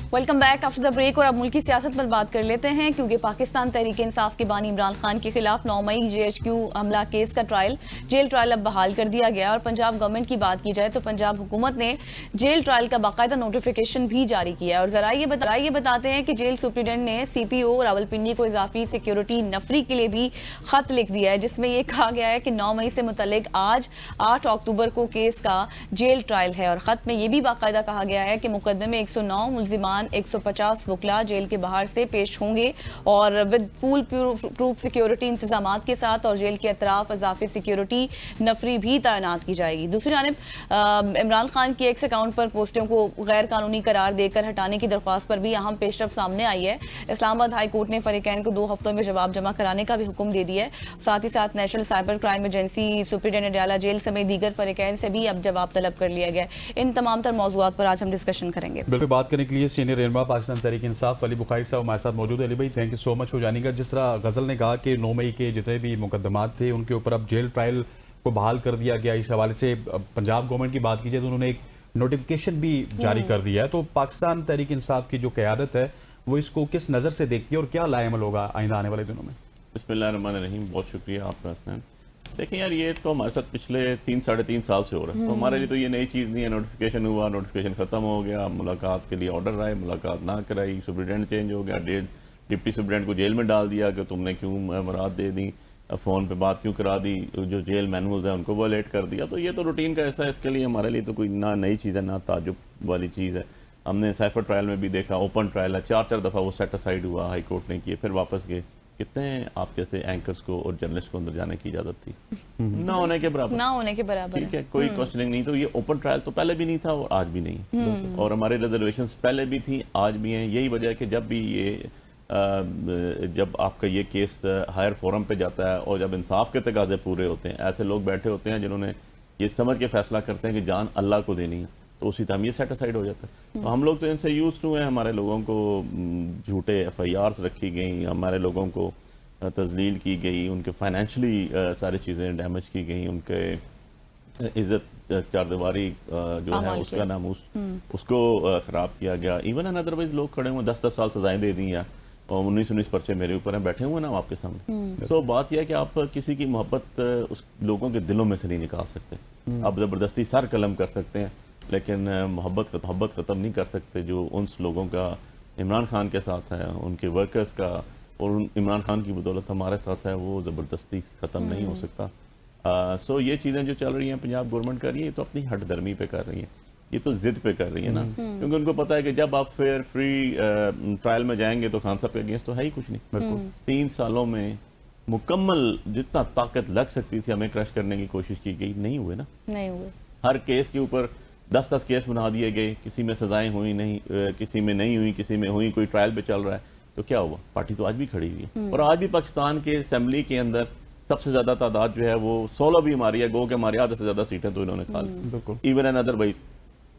Welcome back after the break. और अब मुल्की सियासत पर बात कर लेते हैं, क्योंकि पाकिस्तान तहरीक इंसाफ के बानी इमरान खान के खिलाफ 9 मई JHQ हमला केस का जेल ट्रायल अब बहाल कर दिया गया। और पंजाब गवर्नमेंट की बात की जाए तो पंजाब हुकूमत ने जेल ट्रायल का बाकायदा नोटिफिकेशन भी जारी किया है। और जरा ये बताते हैं कि जेल सुप्रीडेंट ने CPO रावलपिंडी को इजाफी सिक्योरिटी नफरी के लिए भी खत लिख दिया है, जिसमें यह कहा गया है कि 9 मई से मुतल्लिक आज 8 अक्टूबर को केस का जेल ट्रायल है। और खत में यह भी बाकायदा कहा गया है कि मुकदमे में 109 मुल्जिमान 150 वकला जेल के बाहर से पेश होंगे और विद फुल प्रूफ सिक्योरिटी इंतजामात के साथ, और जेल के अतराफ इजाफी सिक्योरिटी नफरी भी तैनात की जाएगी। दूसरी जानिब इमरान खान की एक्स अकाउंट पर पोस्टों को गैर कानूनी करार देकर हटाने की दरख्वास्त पर भी अहम पेशरफ सामने आई है। इस्लामाबाद हाई कोर्ट ने फरीकैन को 2 हफ्तों में जवाब जमा कराने का भी हुक्म दे दिया है। साथ ही साथ national cyber crime agency, superintendent Adiala jail समेत दीगर फरीकैन से भी अब जवाब तलब कर लिया गया है। इन तमाम तर मौजूद पर आज हम डिस्कशन करेंगे। बिल्कुल, बात करने के लिए सीनियर रहनुमा पाकिस्तान तहरीक इंसाफ अली बुखारी साहब हमारे साथ मौजूद है। अली भाई, थैंक यू सो मच हो जानेगा। जिस तरह गजल ने कहा कि 9 मई के जितने भी मुकदमात थे उनके ऊपर अब जेल ट्रायल को बहाल कर दिया गया, इस हवाले से पंजाब गवर्नमेंट की बात की जाए तो उन्होंने एक नोटिफिकेशन भी जारी कर दिया है। तो पाकिस्तान तहरीक इंसाफ की जो क़यादत है वो इसको किस नज़र से देखती है और क्या लाएमल होगा आइंदा आने वाले दिनों में? बिस्मिल्लाहिर्रहमानिर्रहीम, बहुत शुक्रिया आपका हसनैन। देखिए यार, ये तो हमारे साथ पिछले 3-3.5 साल से हो रहा है, तो हमारे लिए तो ये नई चीज़ नहीं है। नोटिफिकेशन हुआ, नोटिफिकेशन ख़त्म हो गया, मुलाकात के लिए ऑर्डर आए, मुलाकात ना कराई, सुप्रीडेंट चेंज हो गया, डिप्टी सुप्रीडेंट को जेल में डाल दिया कि तुमने क्यों मुराद दे दी, फ़ोन पे बात क्यों करा दी, जो जेल मैनुअल्स हैं उनको वॉलेट कर दिया। तो ये तो रूटीन का ऐसा है, इसके लिए हमारे लिए तो कोई ना नई चीज़ है ना ताजुब वाली चीज़ है। हमने साइफर ट्रायल में भी देखा, ओपन ट्रायल है, 4 दफ़ा वो सेट असाइड हुआ, हाई कोर्ट ने किए, फिर वापस गए। कितने आप जैसे एंकर्स को और जर्नलिस्ट को अंदर जाने की इजाज़त थी? ना होने के बराबर, ठीक है, कोई क्वेश्चनिंग नहीं। तो ये ओपन ट्रायल तो पहले भी नहीं था और आज भी नहीं, और हमारे रिजर्वेशंस पहले भी थी, आज भी हैं। यही वजह है कि जब भी ये जब आपका ये केस हायर फोरम पे जाता है और जब इंसाफ के तकाजे पूरे होते हैं, ऐसे लोग बैठे होते हैं जिन्होंने ये समझ के फैसला करते हैं कि जान अल्लाह को देनी है, तो उसी टाइम ये सेट असाइड हो जाता है। तो हम लोग तो इनसे यूज टू हैं। हमारे लोगों को झूठे FIRs रखी गई, हमारे लोगों को तजलील की गई, उनके फाइनेंशली सारी चीज़ें डैमेज की गई, उनके इज़्ज़त चारदीवारी जो है उसका नामूस उसको ख़राब किया गया। इवन एन अदरवाइज लोग खड़े हुए 10-10 साल सजाएं दे दी, या 19-19 पर्चे मेरे ऊपर हैं, बैठे हुए ना आपके सामने। तो बात यह है कि आप किसी की मोहब्बत उस लोगों के दिलों में से नहीं निकाल सकते। आप ज़बरदस्ती सर कलम कर सकते हैं, लेकिन मोहब्बत ख़त्म नहीं कर सकते। जो उन लोगों का इमरान खान के साथ है, उनके वर्कर्स का, और इमरान खान की बदौलत हमारे साथ है, वो ज़बरदस्ती ख़त्म नहीं हो सकता। सो ये चीज़ें जो चल रही हैं पंजाब गवर्नमेंट कर रही है, ये तो अपनी हटदर्मी पे कर रही है, ये तो जिद पे कर रही है ना, क्योंकि उनको पता है कि जब आप फेयर फ्री ट्रायल में जाएंगे तो खान साहब के अगेंस्ट तो है ही कुछ नहीं। बिल्कुल 3 सालों में मुकम्मल जितना ताकत लग सकती थी हमें क्रश करने की कोशिश की गई, नहीं हुए ना, नहीं हुए। हर केस के ऊपर 10-10 केस बना दिए गए, किसी में सजाएं हुई नहीं, किसी में नहीं हुई, किसी में हुई, कोई ट्रायल पे चल रहा है। तो क्या हुआ? पार्टी तो आज भी खड़ी हुई है, और आज भी पाकिस्तान के असेंबली के अंदर सबसे ज्यादा तादाद जो है वो 16 भी हमारी है, गो के हमारी आधे से ज्यादा सीटें तो इन्होंने खा ली। बिल्कुल, इवन एन अदरवाइज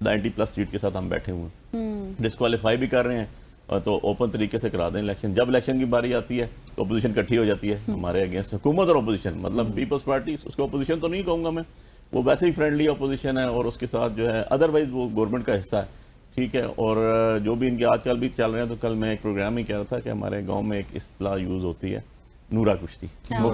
90+ सीट के साथ हम बैठे हुए हैं, डिस्क्वालीफाई भी कर रहे हैं, तो ओपन तरीके से करा दें इलेक्शन। जब इलेक्शन की बारी आती है तो अपोजिशन इकट्ठी हो जाती है हमारे अगेंस्ट, हुकूमत और अपोजिशन, मतलब पीपल्स पार्टी, उसको अपोजिशन तो नहीं कहूँगा मैं, वो वैसे ही फ्रेंडली अपोजिशन है, और उसके साथ जो है अदरवाइज वो गवर्नमेंट का हिस्सा है, ठीक है। और जो भी इनके आजकल भी चल रहे हैं, तो कल मैं एक प्रोग्राम ही कह रहा था कि हमारे गांव में एक इस्तेलाह यूज़ होती है, नूरा कुश्ती,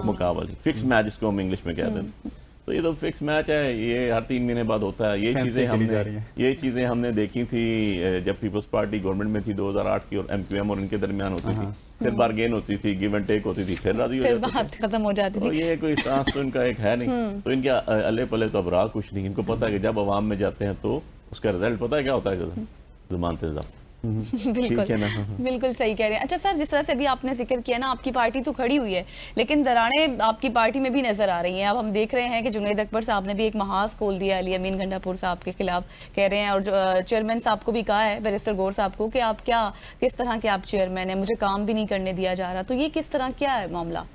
मुकाबले, फिक्स मैच जिसको हम इंग्लिश में कहते हैं। तो ये तो फिक्स मैच है, ये हर 3 महीने बाद होता है। ये चीज़ें हमने देखी थी जब पीपल्स पार्टी गवर्नमेंट में थी 2008 की, और MQM और इनके दरमियान होती थी, फिर बार्गेन होती थी, गिव एंड टेक होती थी, फिर राजी हो जाती, बात खत्म हो जाती थी। तो ये कोई सांस तो इनका एक है नहीं, तो इनके अल्ले पल्ले तो अब रहा कुछ नहीं। इनको पता है कि जब अवाम में जाते हैं तो उसका रिजल्ट पता है क्या होता है, ज़मानत ज़ब्त। बिल्कुल सही कह रहे हैं। अच्छा सर, जिस तरह से अभी आपने जिक्र किया ना, आपकी पार्टी तो खड़ी हुई है, लेकिन दरारें आपकी पार्टी में भी नजर आ रही हैं। अब हम देख रहे हैं कि जुनैद अकबर साहब ने भी एक महाज खोल दिया अली अमीन गंडापुर साहब के खिलाफ, कह रहे हैं, और जो चेयरमैन साहब को भी कहा है, बैरिस्टर गौर साहब को, कि आप किस तरह के आप चेयरमैन हैं, मुझे काम भी नहीं करने दिया जा रहा। तो ये किस तरह क्या है मामला?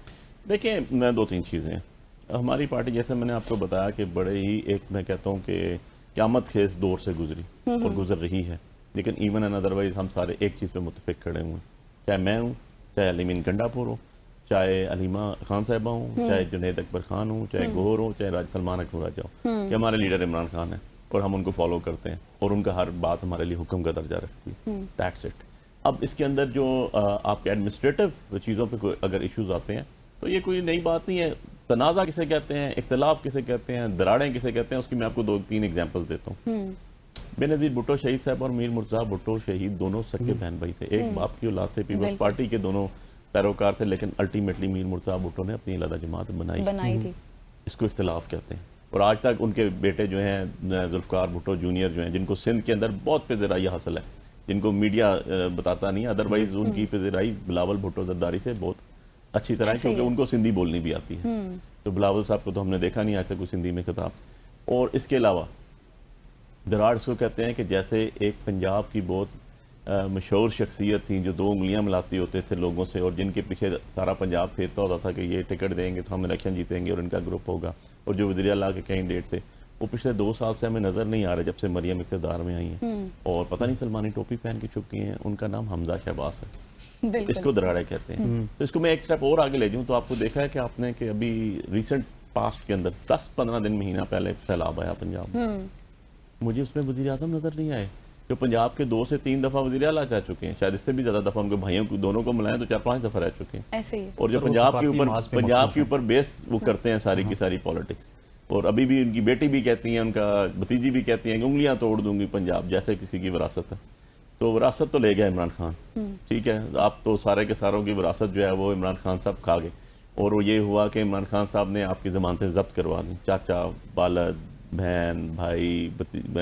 देखिए, मैं 2-3 चीज़ें, हमारी पार्टी जैसे मैंने आपको बताया कि बड़े ही एक, मैं कहता हूँ कि क़यामत खेज दौर से गुजरी और गुजर रही है, लेकिन इवन एंड अदरवाइज हम सारे एक चीज़ पे मुत्तफिक खड़े हुए हैं, चाहे मैं हूँ, चाहे अली अमीन गंडापुर हो, चाहे अलीमा खान साहिबा हूँ, चाहे जुनैद अकबर खान हो, चाहे गौहर हो, चाहे राज सलमान अकबर आ जाओ, कि हमारे लीडर इमरान खान है। और हम उनको फॉलो करते हैं और उनका हर बात हमारे लिए हुक्म का दर्जा रखती है। That's it. अब इसके अंदर जो आपके एडमिनिस्ट्रेटिव चीज़ों पे कोई अगर इश्यूज आते हैं तो ये कोई नई बात नहीं है। तनाज़ा किसे कहते हैं, इख्तलाफ किसे कहते हैं, दरारें किसे कहते हैं, उसकी मैं आपको 2-3 एग्जांपल्स देता हूँ। बेनज़ीर भुट्टो शहीद साहब और मीर मुर्तज़ा भुट्टो शहीद दोनों सगे बहन भाई थे, एक बाप की औलाद थे, पीपल्स पार्टी के दोनों पैरोकार थे, लेकिन अल्टीमेटली मीर मुर्तज़ा भुट्टो ने अपनी अलग जमात बनाई थी। इसको इख्तलाफ कहते हैं। और आज तक उनके बेटे जो हैं जुल्फ़िकार भुट्टो जूनियर जो हैं, जिनको सिंध के अंदर बहुत पेज़राई हासिल है, जिनको मीडिया बताता नहीं, अदरवाइज उनकी पेज़राई बिलावल भुट्टो जरदारी से बहुत अच्छी तरह है, क्योंकि उनको सिंधी बोलनी भी आती है। तो बिलावल साहब को तो हमने देखा नहीं आज तक कोई सिंधी में खिताब। और इसके अलावा दरार इसको कहते हैं कि जैसे एक पंजाब की बहुत मशहूर शख्सियत थी जो 2 उंगलियां मिलाती होते थे लोगों से, और जिनके पीछे सारा पंजाब फेरता होता था कि ये टिकट देंगे तो हम इलेक्शन जीतेंगे और इनका ग्रुप होगा, और जो वज़ीर आला के कैंडिडेट थे वो पिछले 2 साल से हमें नज़र नहीं आ रहे जब से मरियम इक़्तिदार में आई हैं, और पता नहीं सलमानी टोपी पहन के चुप गई हैं। उनका नाम हमजा शहबाज है, इसको दराड़े कहते हैं। तो इसको मैं एक स्टेप और आगे ले जाऊँ तो आपको देखा है कि आपने कि अभी रिसेंट पास्ट के अंदर 10-15 दिन महीना पहले सैलाब आया पंजाब में, मुझे उसमें वज़ीर आज़म नज़र नहीं आए, जो पंजाब के 2 से 3 दफ़ा वज़ीर आला जा चुके हैं, शायद इससे भी ज़्यादा दफ़ा उनके भाइयों को दोनों को मिलाएं तो 4-5 दफ़ा रह चुके हैं। ऐसे ही। और जो पंजाब के ऊपर बेस वो करते हैं सारी की सारी पॉलिटिक्स। और अभी भी उनकी बेटी भी कहती हैं, उनका भतीजी भी कहती हैं कि उंगलियां तोड़ दूंगी पंजाब, जैसे किसी की विरासत है। तो विरासत तो ले गया इमरान खान, ठीक है, आप तो सारे के सारों की विरासत जो है वो इमरान खान साहब खा गए। और वो ये हुआ कि इमरान खान साहब ने आपकी ज़मानतें जब्त करवा दी, चाचा, बालद, बहन, भाई,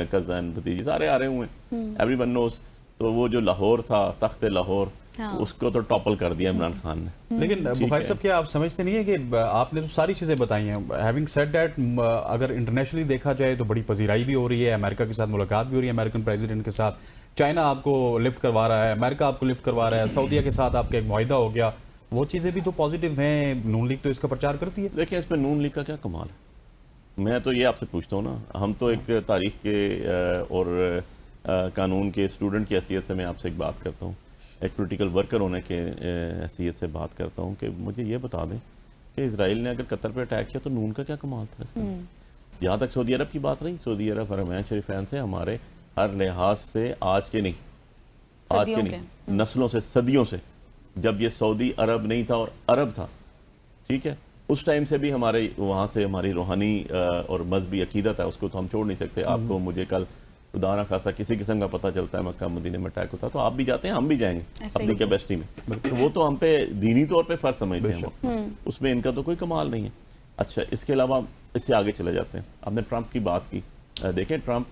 कज़न, भतीजी सारे आ रहे हुए हैं, एवरीवन नोज। तो वो जो लाहौर था, तख्त लाहौर, उसको तो टॉपल कर दिया इमरान खान ने। लेकिन बुखारी साहब, क्या आप समझते नहीं है कि आपने तो सारी चीज़ें बताई हैं, हैविंग सेड दैट, अगर इंटरनेशनली देखा जाए तो बड़ी पजीराई भी हो रही है, अमेरिका के साथ मुलाकात भी हो रही है, अमेरिकन प्रेसिडेंट के साथ, चाइना आपको लिफ्ट करवा रहा है, अमेरिका आपको लिफ्ट करवा रहा है, सऊदीया के साथ आपका एक मुआहिदा हो गया, वो चीज़ें भी तो पॉजिटिव हैं। नून लीग तो इसका प्रचार करती है। देखिए, इसमें नून लीग का क्या कमाल है, मैं तो ये आपसे पूछता हूँ ना, हम तो एक तारीख के और कानून के स्टूडेंट की हैसियत से मैं आपसे एक बात करता हूँ, एक पॉलिटिकल वर्कर होने के हैसियत से बात करता हूँ कि मुझे ये बता दें कि इजराइल ने अगर कतर पे अटैक किया तो नून का क्या कमाल था इसमें। जहाँ तक सऊदी अरब की बात रही, सऊदी अरब हरमैन शरीफैन से हमारे हर लिहाज से आज के नहीं नस्लों से, सदियों से, जब ये सऊदी अरब नहीं था और अरब था, ठीक है, उस टाइम से भी हमारे वहाँ से हमारी रूहानी और मजहबी अकीदत है, उसको तो हम छोड़ नहीं सकते। आपको मुझे कल खुदा ना खासा किसी किस्म का पता चलता है मक्का मदीने में अटैक होता है तो आप भी जाते हैं, हम भी जाएंगे अपनी कैपेसिटी में, तो वो तो हम पे दीनी तौर पे फर्ज समझते हैं, उसमें इनका तो कोई कमाल नहीं है। अच्छा, इसके अलावा इससे आगे चले जाते हैं, आपने ट्रंप की बात की, देखें ट्रंप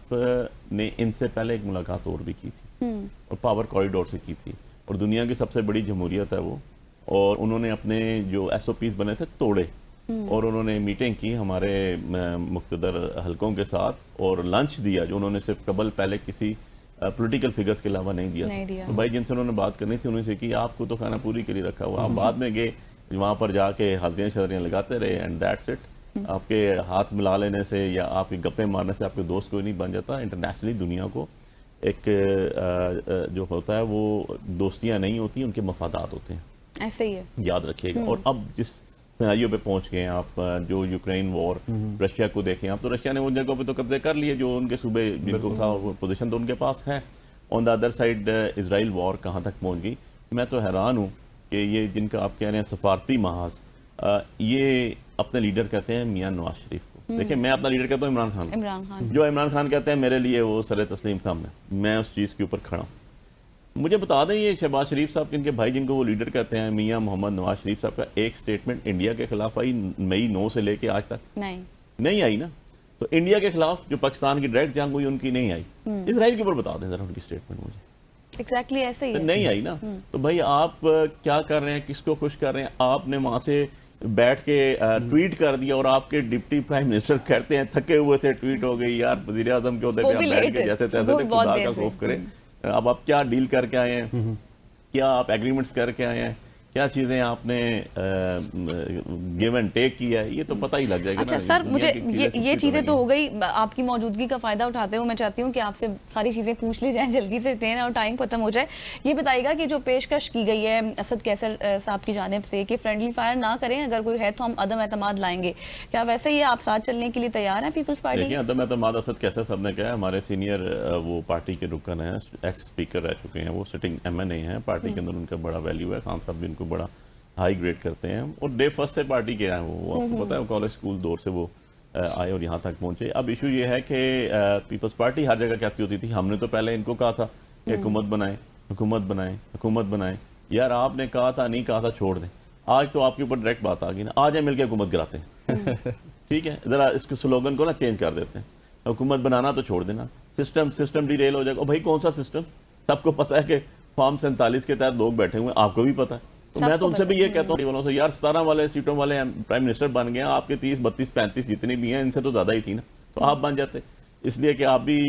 ने इनसे पहले एक मुलाकात और भी की थी और पावर कॉरिडोर से की थी, और दुनिया की सबसे बड़ी जमहूरियत है वो, और उन्होंने अपने जो SOPs बने थे तोड़े, और उन्होंने मीटिंग की हमारे मुख्तदर हलकों के साथ और लंच दिया जो उन्होंने सिर्फ कबल पहले किसी पॉलिटिकल फिगर्स के अलावा नहीं दिया। तो भाई जिनसे उन्होंने बात करनी थी उन्होंने से कि आपको तो खाना पूरी के लिए रखा हुआ, आप बाद में गए वहाँ पर जाके हाजिरियाँ शजरियाँ लगाते रहे एंड दैट्स इट। आपके हाथ मिला लेने से या आपके गप्पे मारने से आपके दोस्त कोई नहीं बन जाता। इंटरनेशनली दुनिया को एक जो होता है वो दोस्तियाँ नहीं होती, उनके मफादात होते हैं, ऐसे ही है, याद रखिएगा। और अब जिस सिनेरियो पे पहुंच गए हैं आप, जो यूक्रेन वॉर, रशिया को देखें आप, तो रशिया ने उन जगहों पे तो कब्जे कर लिए जो उनके सूबे जिनको था, पोजीशन तो उनके पास है। On the other side Israel war कहाँ तक पहुंच गई, मैं तो हैरान हूँ कि ये जिनका आप कह रहे हैं सफारती महाज, ये अपने लीडर कहते हैं मियां नवाज शरीफ को। देखिए, मैं अपना लीडर कहता हूँ इमरान खान, जो इमरान खान कहते हैं मेरे लिए वो सर तस्लीम काम है, मैं उस चीज़ के ऊपर खड़ा हूँ। मुझे बता दें, ये शहबाज शरीफ साहब इनके भाई जिनको वो लीडर कहते हैं मियां मोहम्मद नवाज शरीफ साहब का एक स्टेटमेंट इंडिया के खिलाफ आई मई 9 से लेके आज तक नहीं आई ना। तो इंडिया के खिलाफ जो पाकिस्तान की डायरेक्ट जंग हुई उनकी नहीं आई। इजराइल के ऊपर बता दें जरा उनकी स्टेटमेंट मुझे। एग्जैक्टली ऐसे ही है। नहीं आई ना। तो भाई आप क्या कर रहे हैं, किसको खुश कर रहे हैं? आपने वहां से बैठ के ट्वीट कर दिया और आपके डिप्टी प्राइम मिनिस्टर कहते हैं थके हुए थे, ट्वीट हो गई, यार वज़ीर आज़म के ओहदे पे आप बैठ के जैसे तैसे खुदा का खौफ करें। अब आप क्या डील करके आए हैं, क्या आप एग्रीमेंट्स करके आए हैं, क्या चीज़ें आपने गिव एंड टेक किया है, ये तो पता ही लग जाएगा अच्छा ना। सर, दुनिया मुझे की ये चीज़ें तो नहीं हो गई। आपकी मौजूदगी का फ़ायदा उठाते हुए मैं चाहती हूँ कि आपसे सारी चीज़ें पूछ ली जाएं जल्दी से, ट्रेन और टाइम खत्म हो जाए। ये बताइएगा कि जो पेशकश की गई है असद कैसर साहब की जानिब से कि फ्रेंडली फायर ना करें, अगर कोई है तो हम अदम एतमाद लाएंगे, क्या वैसे ही आप साथ चलने के लिए तैयार हैं पीपल्स पार्टी? देखिए, अदम एतमाद असद कैसर साहब ने कहा है, हमारे सीनियर वो पार्टी के रुकन हैं, एक्स स्पीकर रह चुके हैं, वो सिटिंग MNA हैं, पार्टी के अंदर उनका बड़ा वैल्यू है, खान साहब भी उनको बड़ा हाई ग्रेड करते हैं और डे फर्स्ट से पार्टी के आए वो आपको पता है, कॉलेज स्कूल दौर से वो आए और यहाँ तक पहुँचे। अब इशू ये है कि पीपल्स पार्टी हर जगह कहती होती थी, हमने तो पहले इनको कहा था कि हुकूमत बनाएं, हुकूमत बनाएं, हुकूमत बनाएं। यार आपने कहा था, नहीं कहा था, छोड़ दें। आज तो आपके ऊपर डायरेक्ट बात आ गई ना, आ जाए मिलकर हुकूमत गिराते हैं। ठीक है, ज़रा इसके स्लोगन को ना चेंज कर देते हैं, हुकूमत बनाना तो छोड़ देना, सिस्टम डिटेल हो जाएगा। भाई कौन सा सिस्टम? सबको पता है कि फॉर्म 47 के तहत लोग बैठे हुए हैं, आपको भी पता है। तो मैं तो उनसे भी ये कहता हूँ वालों से, यार 17 वाले सीटों वाले प्राइम मिनिस्टर बन गए हैं, आपके 30, 32, 35 जितनी भी हैं, इनसे तो ज़्यादा ही थी ना, तो आप बन जाते। इसलिए कि आप भी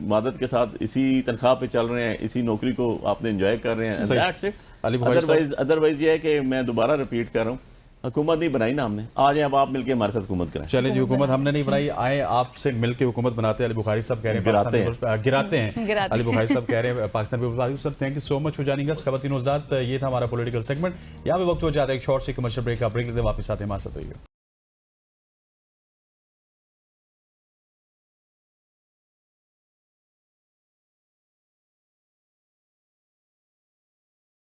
मदद के साथ इसी तनख्वाह पे चल रहे हैं, इसी नौकरी को आपने एंजॉय कर रहे हैं। That's it. अदरवाइज ये है कि मैं दोबारा रिपीट कर रहा हूँ, हुकूमत नहीं बनाई ना हमने, आ जाए अब आप मिलकर हमारे साथ हुकूमत करें। चले जी, हुकूमत हमने नहीं बनाई, आए आपसे मिलके हुकूमत बनाते हैं। अली बुखारी साहब कह रहे हैं गिराते हैं। अली बुखारी साहब कह रहे हैं Pakistan Peoples Party. Sir thank you so much for joining us. खवातीन और हज़रात, ये था हमारा पॉलिटिकल सेगमेंट। यहाँ पे वक्त हो जाता है एक शॉर्ट से कमर्शियल ब्रेक का। ब्रेक लेते वापस आते हैं, हमारे साथ रहिएगा।